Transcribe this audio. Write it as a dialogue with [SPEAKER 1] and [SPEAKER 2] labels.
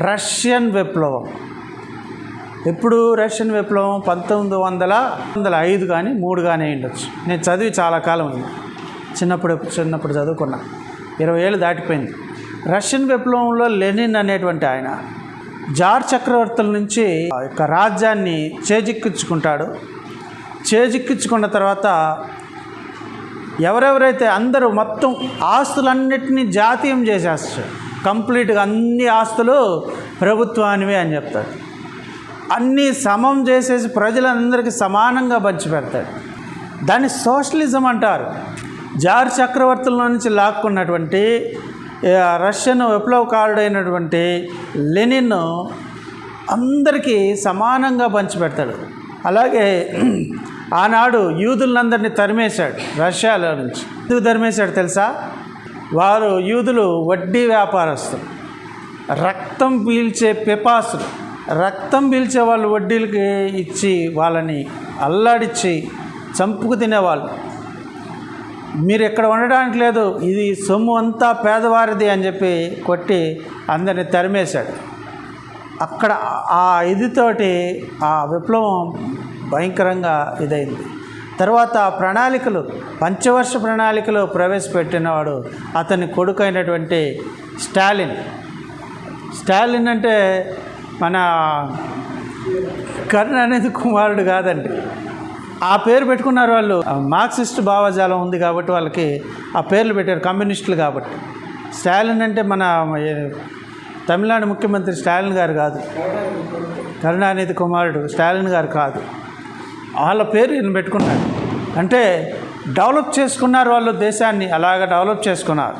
[SPEAKER 1] Russian విప్లవం. ఎప్పుడు Russian విప్లవం 1905 కానీ 3 కానీ ఉండొచ్చు. నేను చదివి చాలా కాలం అయింది. చిన్నప్పుడు చదువుకున్నా, 20 ఏళ్ళు దాటిపోయింది. రష్యన్ విప్లవంలో లెనిన్ అనేటువంటి ఆయన జార్ చక్రవర్తుల నుంచి యొక్క రాజ్యాన్ని చేజిక్కించుకుంటాడు. చేజిక్కించుకున్న తర్వాత ఎవరెవరైతే అందరూ మొత్తం ఆస్తులన్నిటినీ జాతీయం చేసేస్తాడు. కంప్లీట్గా అన్ని ఆస్తులు ప్రభుత్వానివే అని చెప్తాడు. అన్నీ సమం చేసేసి ప్రజలందరికీ సమానంగా పంచిపెడతాడు. దాన్ని సోషలిజం అంటారు. జార్ చక్రవర్తుల నుంచి లాక్కున్నటువంటి రష్యన్ విప్లవకారుడైనటువంటి లెనిన్ అందరికీ సమానంగా పంచిపెడతాడు. అలాగే ఆనాడు యూదులందరినీ తరిమేశాడు రష్యాలో నుంచి. ఎందుకు తరిమేశాడు తెలుసా? వారు యూదులు వడ్డీ వ్యాపారస్తులు, రక్తం పీల్చే పిపాసులు. రక్తం పీల్చే వాళ్ళు వడ్డీలకి ఇచ్చి వాళ్ళని అల్లాడిచ్చి చంపుకు తినేవాళ్ళు. మీరు ఇక్కడ ఉండడానికి లేదు, ఇది సొమ్ము అంతా పేదవారిది అని చెప్పి కొట్టి అందరిని తరిమేశాడు. అక్కడ ఆ ఇదితోటి ఆ విప్లవం భయంకరంగా ఇదైంది. తర్వాత ప్రణాళికలు, పంచవర్ష ప్రణాళికలు ప్రవేశపెట్టినవాడు అతని కొడుకైనటువంటి స్టాలిన్. స్టాలిన్ అంటే మన కరుణానిధి కుమారుడు కాదండి. ఆ పేరు పెట్టుకున్నారు వాళ్ళు. మార్క్సిస్ట్ భావజాలం ఉంది కాబట్టి వాళ్ళకి ఆ పేర్లు పెట్టారు, కమ్యూనిస్టులు కాబట్టి. స్టాలిన్ అంటే మన తమిళనాడు ముఖ్యమంత్రి స్టాలిన్ గారు కాదు, కరుణానిధి కుమారుడు స్టాలిన్ గారు కాదు. వాళ్ళ పేరు ఈయన పెట్టుకున్నాడు. అంటే డెవలప్ చేసుకున్నారు వాళ్ళు, దేశాన్ని అలాగ డెవలప్ చేసుకున్నారు.